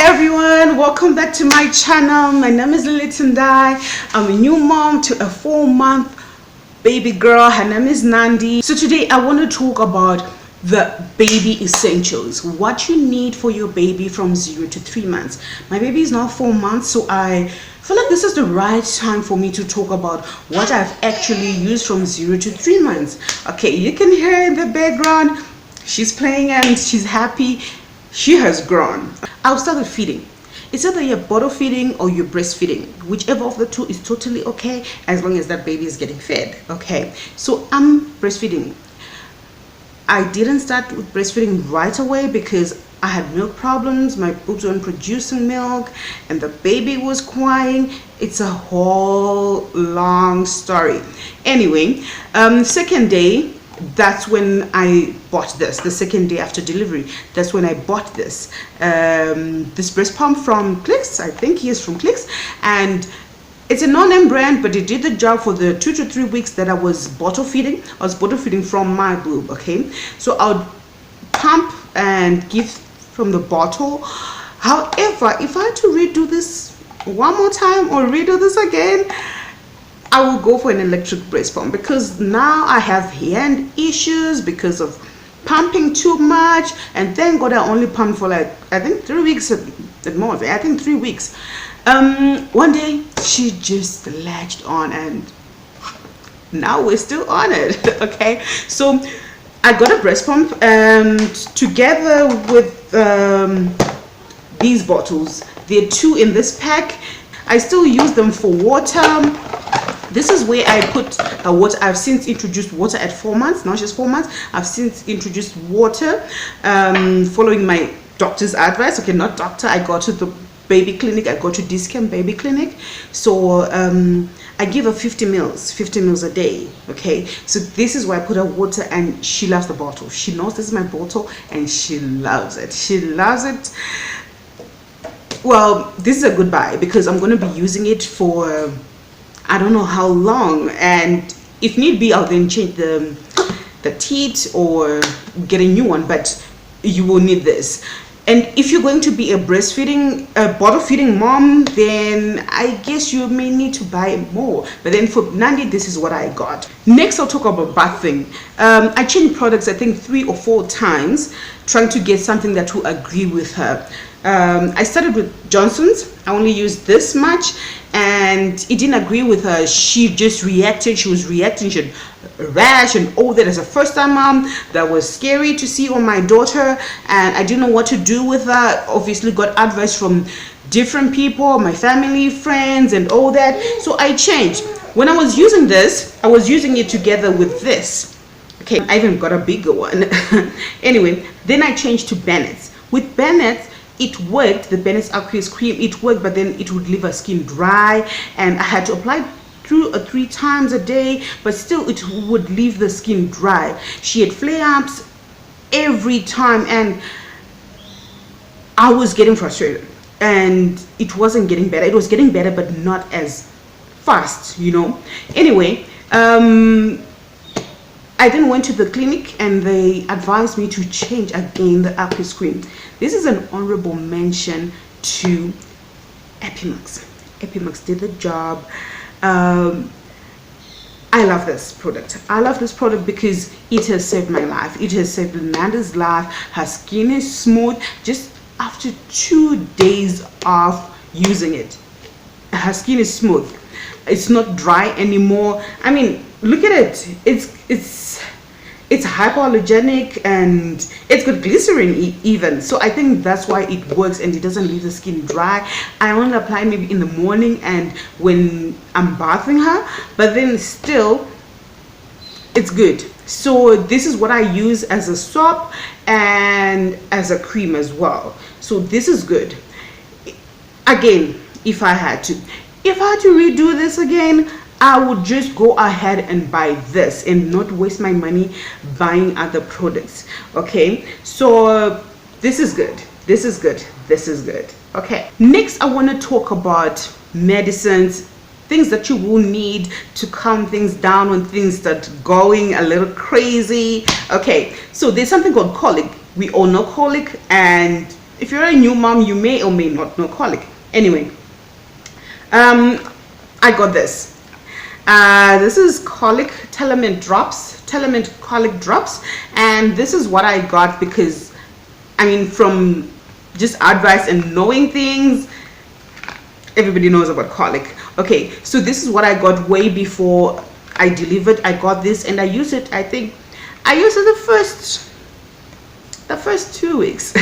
Everyone, welcome back to my channel. My name is Lilitandai. I'm a new mom to a 4-month baby girl. Her name is Nandi. So today I want to talk about the baby essentials, what you need for your baby from 0 to 3 months. My baby is now 4 months, so I feel like this is the right time for me to talk about what I've actually used from 0 to 3 months. Okay, you can hear in the background, she's playing and she's happy. She has grown. I'll start with feeding. It's either you're bottle feeding or you're breastfeeding. Whichever of the two is totally okay, as long as that baby is getting fed. Okay, so I'm breastfeeding. I didn't start with breastfeeding right away because I had milk problems. My boobs weren't producing milk and the baby was crying. It's a whole long story. Anyway, second day, that's when I bought this. The second day after delivery, that's when I bought this breast pump from Clicks. I think he is from Clicks, and it's a no-name brand, but it did the job for the 2 to 3 weeks that I was bottle feeding. I was bottle feeding from my boob. Okay, so I'll pump and give from the bottle. However, if I had to redo this one more time or redo this again, I will go for an electric breast pump, because now I have hand issues because of pumping too much. And thank God I only pumped for like, I think 3 weeks at most. I think 3 weeks. One day she just latched on and now we're still on it. Okay, so I got a breast pump together with these bottles. There are 2 in this pack. I still use them for water. This is where I put water. I've since introduced water at 4 months. Now she's 4 months. I've since introduced water, following my doctor's advice. Okay, not doctor. I go to the baby clinic. I go to Discount Baby Clinic. So I give her 50 mils a day. Okay, so this is where I put her water, and she loves the bottle. She knows this is my bottle, and she loves it. She loves it. Well, this is a goodbye because I'm going to be using it for I don't know how long, and if need be I'll then change the teat or get a new one, but you will need this. And if you're going to be a bottle feeding mom, then I guess you may need to buy more. But then for Nandi, this is what I got. Next, I'll talk about bathing. I changed products I think 3 or 4 times, trying to get something that will agree with her. I started with Johnson's. I only used this much and it didn't agree with her. She just reacted. She was reacting. She had a rash and all that. As a first time mom, that was scary to see on my daughter, and I didn't know what to do with her. Obviously got advice from different people, my family, friends, and all that. So I changed. When I was using this, I was using it together with this. Okay, I even got a bigger one. Anyway, then I changed to Bennett's. With Bennett's, it worked. The Bennett's Aqueous Cream, it worked, but then it would leave her skin dry, and I had to apply 2 or 3 times a day, but still it would leave the skin dry. She had flare-ups every time, and I was getting frustrated, and it wasn't getting better. It was getting better, but not as fast, you know. Anyway, I then went to the clinic and they advised me to change again the Aqueous Cream. This is an honorable mention to Epimax. Epimax did the job. I love this product. I love this product because it has saved my life. It has saved Nanda's life. Her skin is smooth. Just after 2 days of using it, her skin is smooth. It's not dry anymore. I mean, look at it. It's hypoallergenic and it's got glycerin even. So I think that's why it works and it doesn't leave the skin dry. I only apply maybe in the morning and when I'm bathing her, but then still it's good. So this is what I use as a soap and as a cream as well. So this is good. Again, if I had to redo this again, I would just go ahead and buy this and not waste my money buying other products. Okay, so this is good. This is good. This is good. Okay, next I want to talk about medicines, things that you will need to calm things down when things start going a little crazy. Okay, so there's something called colic. We all know colic, and if you're a new mom, you may or may not know colic. Anyway, I got this. This is colic Telemint drops, Telemint colic drops, and this is what I got because, I mean, from just advice and knowing things, everybody knows about colic. Okay, so this is what I got way before I delivered. I got this and I used it. I think I used it the first 2 weeks.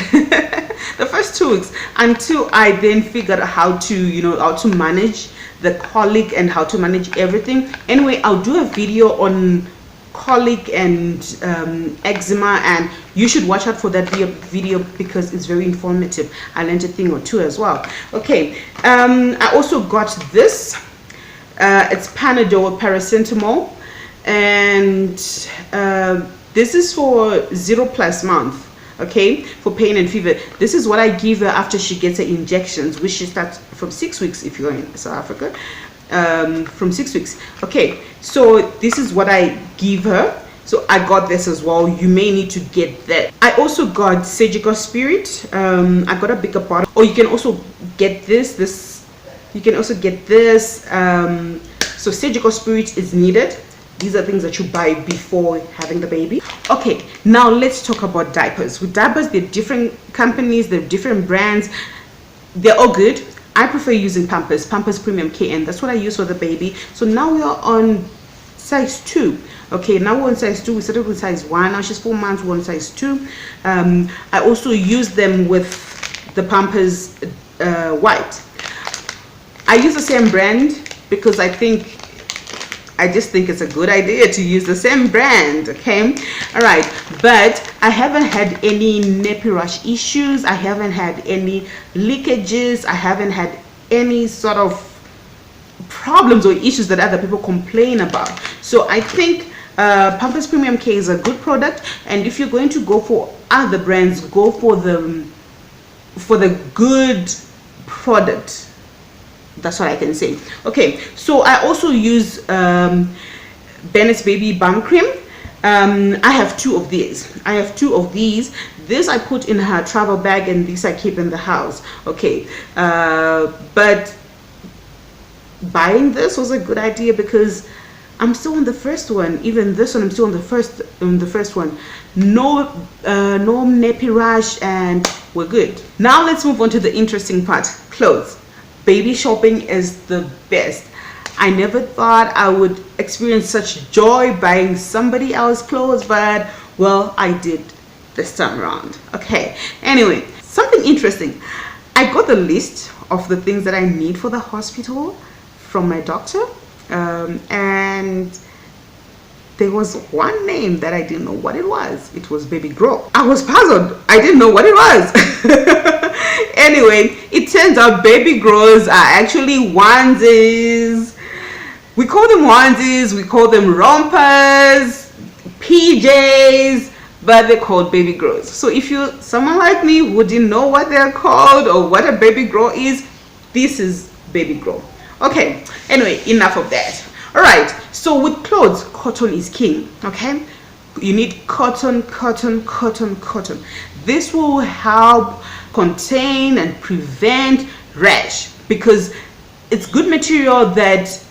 The first 2 weeks, until I then figured out how to, you know, how to manage the colic and how to manage everything. Anyway, I'll do a video on colic and eczema, and you should watch out for that video because it's very informative. I learned a thing or two as well. Okay, I also got this. It's Panadol paracetamol, and this is for 0+ month. Okay, for pain and fever. This is what I give her after she gets her injections, which she starts from 6 weeks if you're in South Africa. From 6 weeks. Okay, so this is what I give her. So I got this as well. You may need to get that. I also got surgical spirit. I got a bigger bottle, or you can also get this. You can also get this. So surgical spirit is needed. These are things that you buy before having the baby. Okay, now let's talk about diapers. With diapers, there are different companies, there are different brands. They're all good. I prefer using Pampers Premium KN. That's what I use for the baby. So now we are on size 2. Okay, now we're on size 2. We started with size 1. Now she's 4 months. We're on size 2. I also use them with the Pampers white. I use the same brand because I just think it's a good idea to use the same brand. Okay, all right, but I haven't had any nappy rash issues. I haven't had any leakages. I haven't had any sort of problems or issues that other people complain about. So I think Pampers Premium K is a good product, and if you're going to go for other brands, go for the good product. That's what I can say. Okay, so I also use Bennett's Baby Bum Cream. I have 2 of these. This I put in her travel bag, and this I keep in the house. Okay, but buying this was a good idea because I'm still on the first one. Even this one, I'm still on the first one. No nappy rash, and we're good. Now let's move on to the interesting part: clothes. Baby shopping is the best. I never thought I would experience such joy buying somebody else's clothes, but well, I did this time around. Okay, anyway, something interesting. I got the list of the things that I need for the hospital from my doctor, and there was one name that I didn't know what it was. It was Baby Grow. I was puzzled. I didn't know what it was. Anyway, it turns out baby grows are actually onesies. We call them onesies, we call them rompers, PJs, but they're called baby grows. So if you're someone like me who didn't know what they're called or what a baby grow is, this is baby grow. Okay, anyway, enough of that. All right, so with clothes, cotton is king. Okay, you need cotton. This will help contain and prevent rash because it's good material that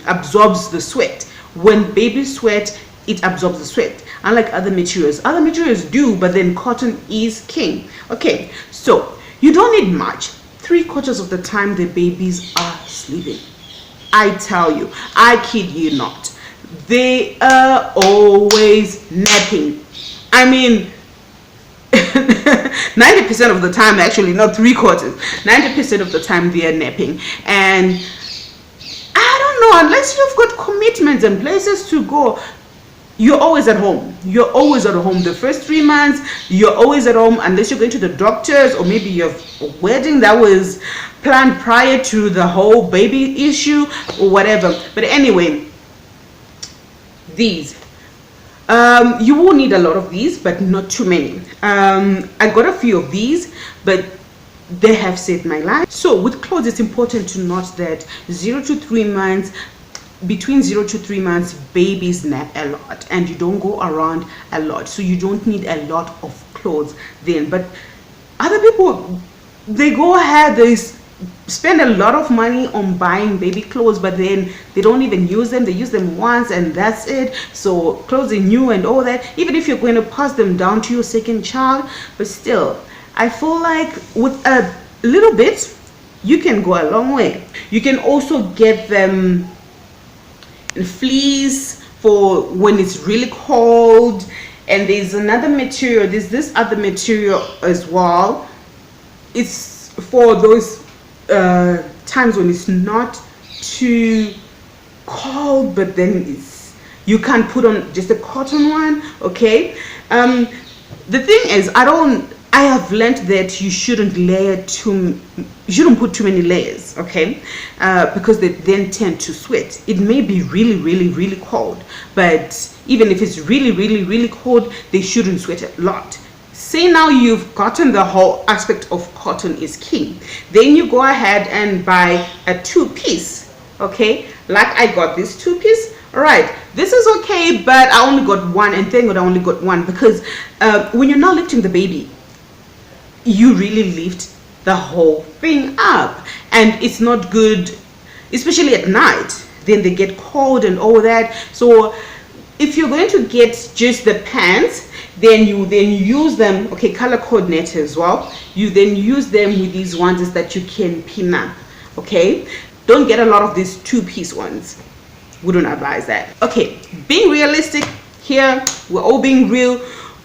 absorbs the sweat. When babies sweat, it absorbs the sweat, unlike other materials. Other materials do, but then cotton is king. Okay, so you don't need much. 3/4 of the time the babies are sleeping. I tell you, I kid you not, they are always napping. I mean, 90% of the time, actually, not 3/4, 90% of the time they are napping. And I don't know, unless you've got commitments and places to go, you're always at home. You're always at home. The first 3 months, you're always at home, unless you're going to the doctors, or maybe you have a wedding that was planned prior to the whole baby issue or whatever. But anyway, these. You will need a lot of these, but not too many. I got a few of these, but they have saved my life. So with clothes, it's important to note that 0 to 3 months, between 0 to 3 months, babies nap a lot and you don't go around a lot, so you don't need a lot of clothes then. But other people, they go ahead, they spend a lot of money on buying baby clothes, but then they don't even use them. They use them once and that's it. So clothes are new and all that, even if you're going to pass them down to your second child. But still, I feel like with a little bit you can go a long way. You can also get them in fleece for when it's really cold. And there's another material, there's this other material as well. It's for those times when it's not too cold, but then you can't put on just a cotton one. Okay, the thing is, I have learned that you shouldn't put too many layers, okay, because they then tend to sweat. It may be really, really, really cold, but even if it's really, really, really cold, they shouldn't sweat a lot. Say now you've gotten the whole aspect of cotton is king. Then you go ahead and buy a two-piece, okay? Like I got this two-piece. All right, this is okay, but I only got one, and thank God I only got one, because when you're not lifting the baby, you really lift the whole thing up, and it's not good, especially at night. Then they get cold and all that. So if you're going to get just the pants, then you use them, okay, color coordinate as well. You then use them with these ones that you can pin up, okay? Don't get a lot of these two-piece ones. Wouldn't advise that. Okay, being realistic here, we're all being real.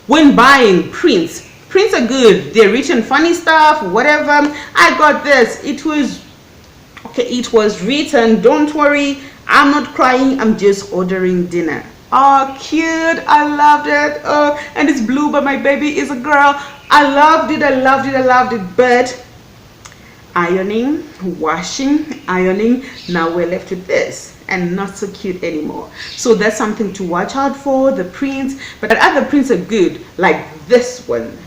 When buying prints are good. They're rich and funny stuff, whatever. I got this. It was okay, it was written, don't worry, I'm not crying, I'm just ordering dinner. Oh, cute. I loved it. Oh, and it's blue, but my baby is a girl. I loved it. I loved it. I loved it. But ironing, washing, ironing, now we're left with this, and not so cute anymore. So that's something to watch out for, the prints. But other prints are good, like this one.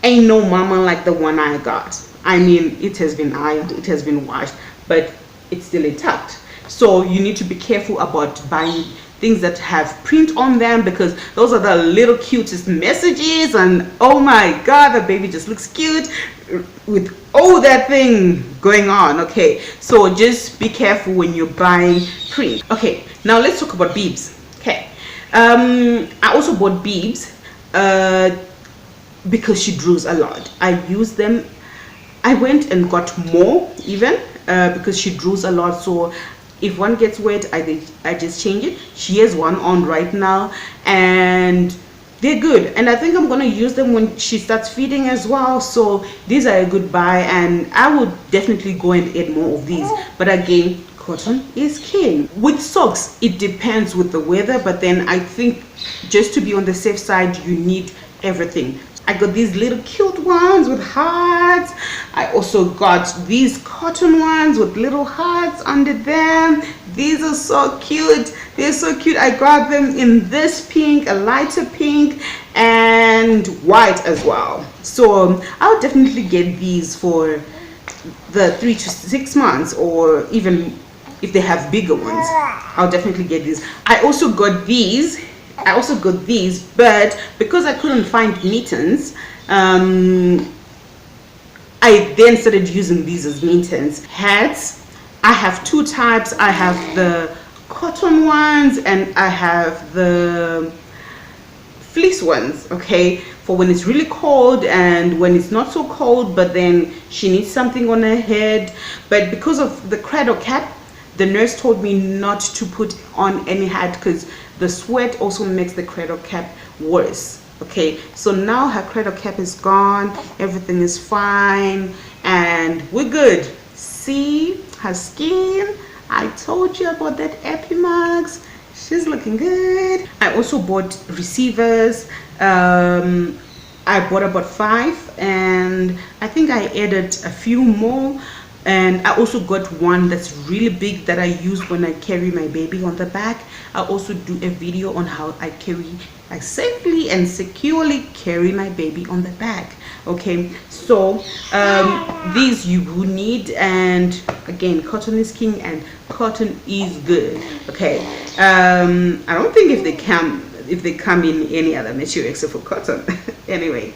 Ain't no mama like the one I got. I mean, it has been ironed, it has been washed, but it's still intact. So you need to be careful about buying things that have print on them, because those are the little cutest messages, and oh my god, the baby just looks cute with all that thing going on. Okay, so just be careful when you're buying print. Okay, now let's talk about bibs. Okay, I also bought bibs because she drews a lot. I use them. I went and got more even because she draws a lot. So if one gets wet, I just change it. She has one on right now, and they're good. And I think I'm gonna use them when she starts feeding as well. So these are a good buy, and I would definitely go and add more of these. But again, cotton is king. With socks, it depends with the weather, but then I think just to be on the safe side, you need everything. I got these little cute ones with hearts. I also got these cotton ones with little hearts under them. These are so cute. They're so cute. I got them in this pink, a lighter pink, and white as well. So I'll definitely get these for the 3 to 6 months, or even if they have bigger ones, I'll definitely get these. I also got these, but because I couldn't find mittens, I then started using these as mittens. Hats, I have two types. I have the cotton ones and I have the fleece ones, okay, for when it's really cold and when it's not so cold, but then she needs something on her head. But because of the cradle cap, the nurse told me not to put on any hat because the sweat also makes the cradle cap worse. Okay, so now her cradle cap is gone, everything is fine, and we're good. See her skin? I told you about that Epimax. She's looking good. I also bought receivers. I bought about 5, and I think I added a few more. And I also got one that's really big that I use when I carry my baby on the back. I also do a video on how I safely and securely carry my baby on the back. Okay, so these you will need, and again, cotton is king and cotton is good. Okay, I don't think if they come in any other material except for cotton. Anyway,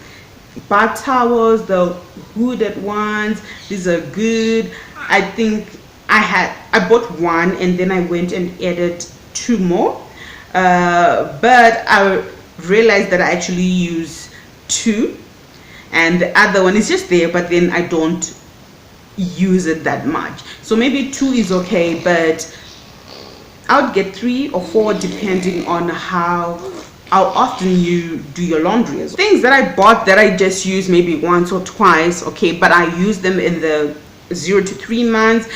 bath towels, the hooded ones. These are good. I think I bought one and then I went and added two more, but I realized that I actually use two, and the other one is just there, but then I don't use it that much. So maybe two is okay, but I would get 3 or 4 depending on how often you do your laundry. As well. Things that I bought that I just use maybe once or twice, okay, but I use them in the 0 to 3 months.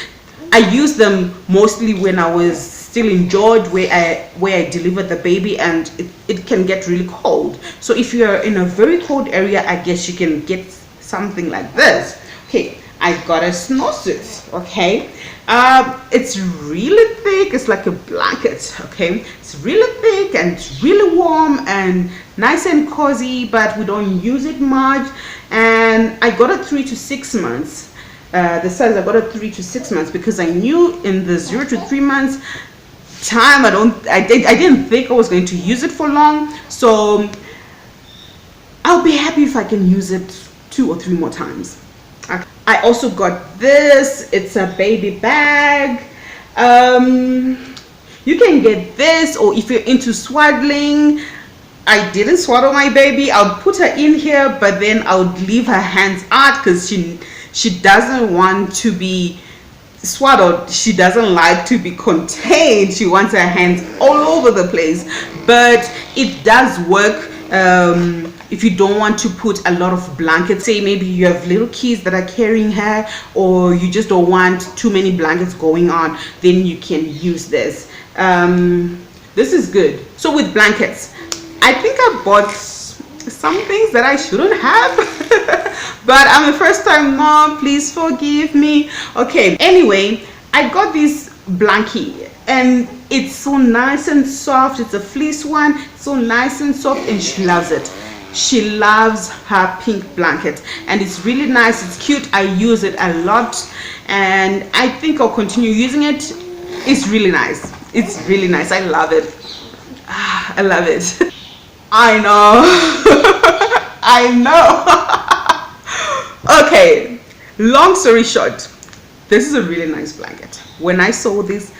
I use them mostly when I was still in George, where I delivered the baby, and it can get really cold. So if you're in a very cold area, I guess you can get something like this. Okay, I got a snowsuit. Okay, it's really thick. It's like a blanket. Okay, it's really thick and it's really warm and nice and cozy, but we don't use it much. And I got it 3 to 6 months. The size, I got it 3 to 6 months because I knew in the 0 to 3 months time I didn't think I was going to use it for long, so I'll be happy if I can use it 2 or 3 more times. I also got this. It's a baby bag. You can get this, or if you're into swaddling. I didn't swaddle my baby. I'll put her in here, but then I'll leave her hands out because she doesn't want to be swaddled. She doesn't like to be contained. She wants her hands all over the place. But it does work if you don't want to put a lot of blankets. Say maybe you have little kids that are carrying her, or you just don't want too many blankets going on, then you can use this. This is good. So with blankets, I think I bought some things that I shouldn't have, but I'm a first time mom, please forgive me. Okay, anyway, I got this blankie and it's so nice and soft. It's a fleece one, so nice and soft, and she loves it. She loves her pink blanket and it's really nice. It's cute. I use it a lot and I think I'll continue using it. It's really nice. It's really nice. I love it. I love it. I know. I know. Okay, long story short, this is a really nice blanket. When I saw this,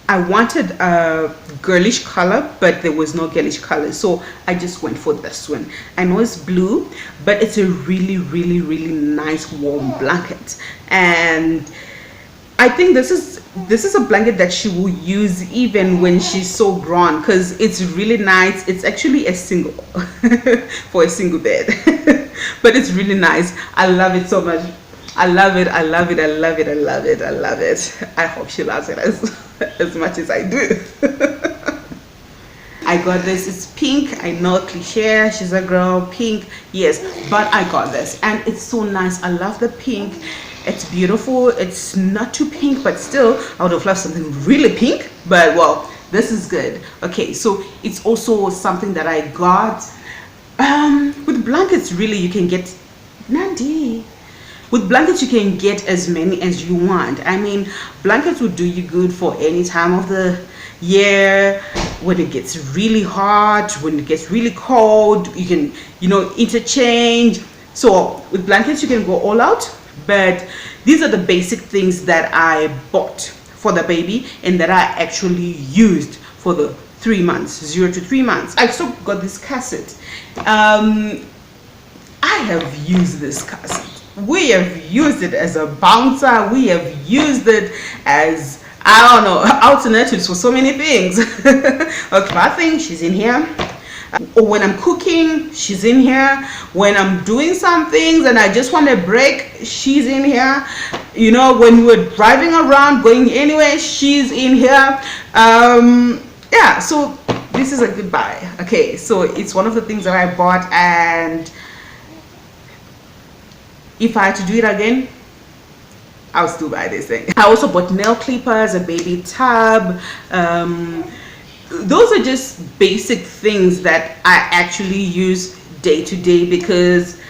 I wanted a girlish color, but there was no girlish color, so I just went for this one. I know it's blue, but it's a really, really, really nice warm blanket, and I think this is a blanket that she will use even when she's so grown, because it's really nice. It's actually a single for a single bed, but it's really nice. I love it so much. I love it. I love it. I love it. I love it. I love it. I hope she loves it as much as I do. I got this. It's pink. I know, cliche, she's a girl, pink, yes, but I got this and it's so nice. I love the pink. It's beautiful. It's not too pink, but still I would have loved something really pink, but well, this is good. Okay, so it's also something that I got with blankets. Really, you can get Nandi. With blankets, you can get as many as you want. I mean, blankets will do you good for any time of the year. When it gets really hot, when it gets really cold, you can, interchange. So with blankets, you can go all out. But these are the basic things that I bought for the baby and that I actually used for the 3 months, 0 to 3 months. I also got this cassette. I have used this cassette. We have used it as a bouncer. We have used it as, I don't know, alternatives for so many things. Okay, bathing, she's in here. Or when I'm cooking, she's in here. When I'm doing some things and I just want a break, she's in here. When we're driving around, going anywhere, she's in here. Yeah, so this is a good buy. Okay, so it's one of the things that I bought, and if I had to do it again, I'll still buy this thing. I also bought nail clippers, a baby tub. Those are just basic things that I actually use day to day, because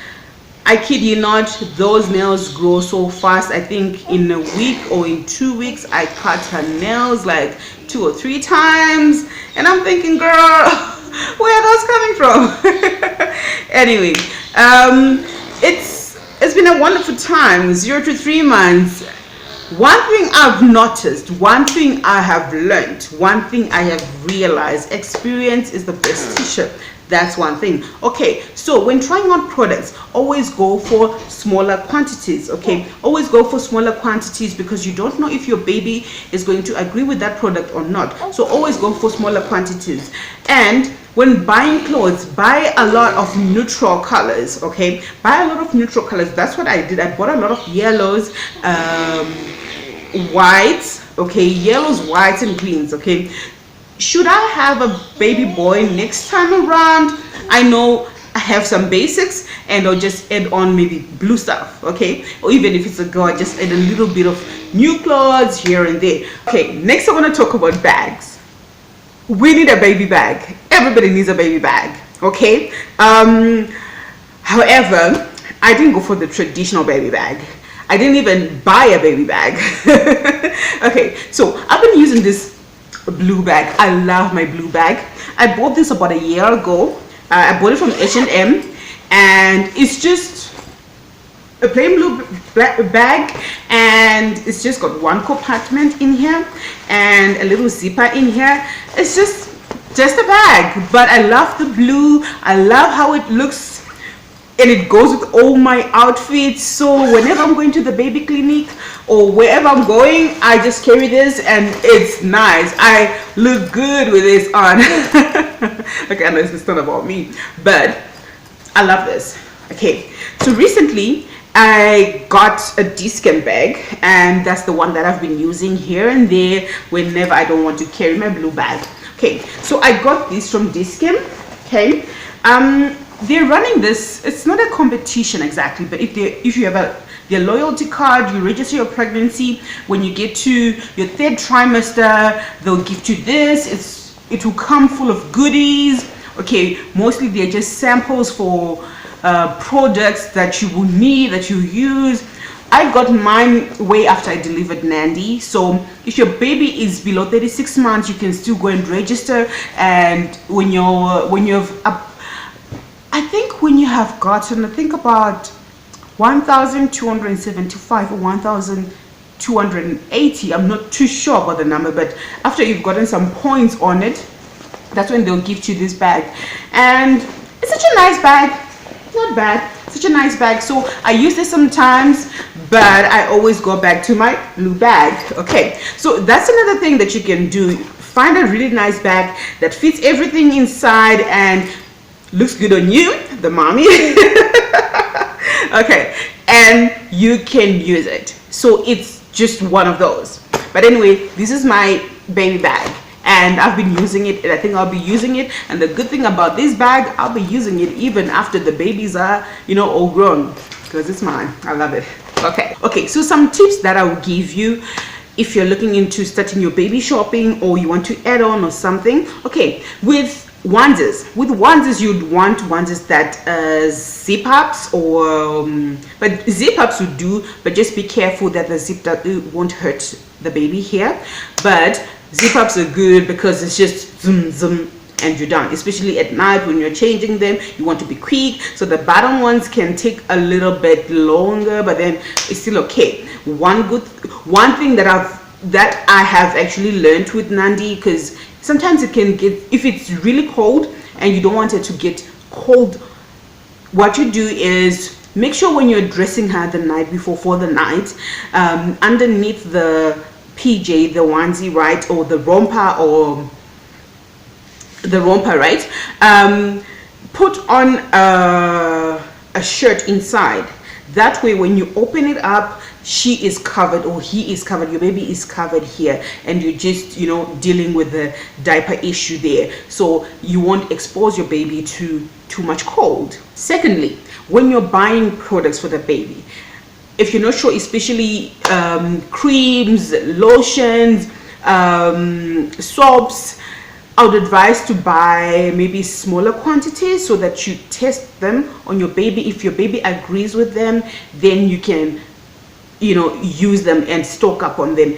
I kid you not, those nails grow so fast. I think in a week or in 2 weeks I cut her nails like 2 or 3 times, and I'm thinking, girl, Where are those coming from? Anyway, it's been a wonderful time. 0 to 3 months. One thing I've noticed, one thing I have learned, one thing I have realized, experience is the best teacher. That's one thing. Okay, so when trying on products, always go for smaller quantities. Okay, always go for smaller quantities because you don't know if your baby is going to agree with that product or not. So always go for smaller quantities. And when buying clothes, buy a lot of neutral colors. Okay, buy a lot of neutral colors. That's what I did. I bought a lot of yellows, whites. Okay, yellows, whites, and greens. Okay. Should I have a baby boy next time around? I know I have some basics and I'll just add on maybe blue stuff, okay? Or even if it's a girl, I just add a little bit of new clothes here and there. Okay, next I want to talk about bags. We need a baby bag. Everybody needs a baby bag, okay? However, I didn't go for the traditional baby bag. I didn't even buy a baby bag. Okay, so I've been using this blue bag. I love my blue bag. I bought this about a year ago. I bought it from H&M, and it's just a plain blue bag, and it's just got one compartment in here and a little zipper in here. It's just a bag, but I love the blue. I love how it looks, and it goes with all my outfits. So whenever I'm going to the baby clinic or wherever I'm going, I just carry this and it's nice. I look good with this on. Okay, I know it's not about me, but I love this. Okay, so recently I got a discount bag, and that's the one that I've been using here and there whenever I don't want to carry my blue bag. Okay, so I got this from discount. Okay, they're running this. It's not a competition exactly, but if you have their loyalty card, you register your pregnancy. When you get to your 3rd trimester, they'll gift you this. It will come full of goodies. Okay, mostly they're just samples for products that you will need, that you use. I got mine way after I delivered Nandi. So if your baby is below 36 months, you can still go and register. And when you have gotten, I think about 1,275 or 1,280, I'm not too sure about the number, but after you've gotten some points on it, that's when they'll gift you this bag. And it's such a nice bag. Not bad, such a nice bag. So I use this sometimes, but I always go back to my blue bag. Okay, so that's another thing that you can do. Find a really nice bag that fits everything inside and looks good on you, the mommy. Okay, and you can use it. So it's just one of those. But anyway, this is my baby bag, and I've been using it, and I think I'll be using it. And the good thing about this bag, I'll be using it even after the babies are, all grown, because it's mine. I love it. Okay, so some tips that I will give you if you're looking into starting your baby shopping, or you want to add on or something. Okay, with onesies, you'd want onesies that zip ups, or but zip ups would do, but just be careful that the zip won't hurt the baby here. But zip ups are good because it's just zoom zoom and you're done, especially at night when you're changing them. You want to be quick, so the bottom ones can take a little bit longer, but then it's still okay. One thing that I have actually learned with Nandi, because sometimes it can get, if it's really cold and you don't want it to get cold, what you do is make sure when you're dressing her the night before for the night, underneath the PJ, the onesie, right, or the romper, right, put on a shirt inside. That way when you open it up, she is covered or he is covered, your baby is covered here, and you're just dealing with the diaper issue there, so you won't expose your baby to too much cold. Secondly, when you're buying products for the baby, if you're not sure, especially creams, lotions, soaps, I would advise to buy maybe smaller quantities so that you test them on your baby. If your baby agrees with them, then you can use them and stock up on them.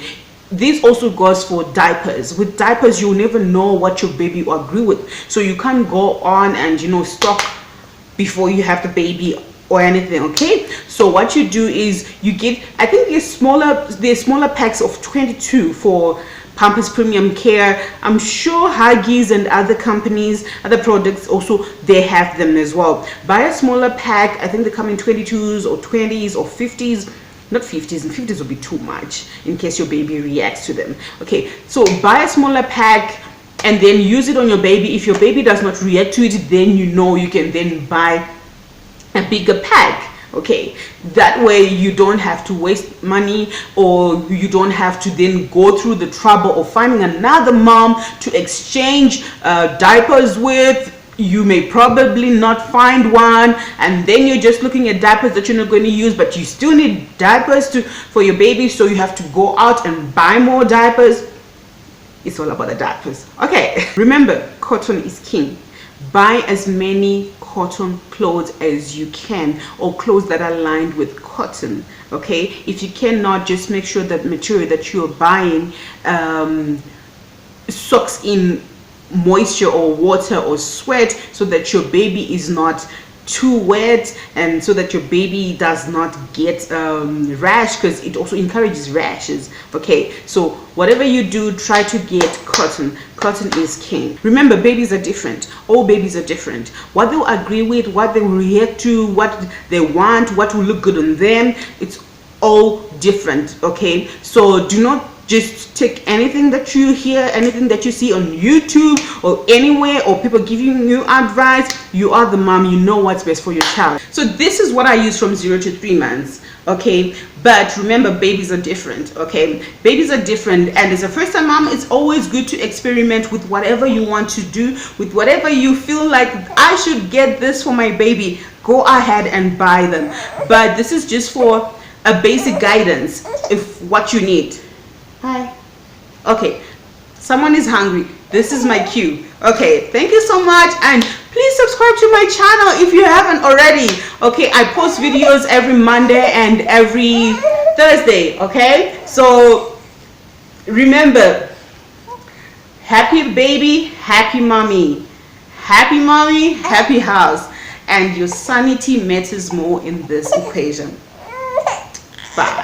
this also goes for diapers. With diapers, you'll never know what your baby will agree with, so you can't go on and stock before you have the baby or anything. Okay, so what you do is you get, I think there's smaller packs of 22 for Pampers Premium Care. I'm sure HAVES and other companies, other products also, they have them as well. Buy a smaller pack. I think they come in 22s or 20s or 50s. Not 50s, and 50s will be too much in case your baby reacts to them. Okay, so buy a smaller pack and then use it on your baby. If your baby does not react to it, then you can then buy a bigger pack. Okay, that way you don't have to waste money, or you don't have to then go through the trouble of finding another mom to exchange diapers with. You may probably not find one, and then you're just looking at diapers that you're not going to use, but you still need diapers for your baby, so you have to go out and buy more diapers. It's all about the diapers. Okay, remember, cotton is king. Buy as many cotton clothes as you can, or clothes that are lined with cotton. Okay, if you cannot, just make sure that material that you're buying soaks in moisture or water or sweat, so that your baby is not too wet, and so that your baby does not get rash, because it also encourages rashes. Okay, so whatever you do, try to get cotton. Cotton is king. Remember, babies are different. All babies are different. What they'll agree with, what they will react to, what they want, what will look good on them, it's all different. Okay, so do not just take anything that you hear, anything that you see on YouTube or anywhere, or people giving you advice. You are the mom, you know what's best for your child. So this is what I use from 0 to 3 months. Okay, but remember, babies are different. Okay, babies are different, and as a first-time mom, it's always good to experiment with whatever you want to do, with whatever you feel like, I should get this for my baby. Go ahead and buy them, but this is just for a basic guidance if what you need. Hi. Okay, someone is hungry. This is my cue. Okay, thank you so much, and please subscribe to my channel if you haven't already. Okay, I post videos every Monday and every Thursday. Okay, so remember, happy baby, happy mommy. Happy mommy, happy house, and your sanity matters more in this equation. Bye.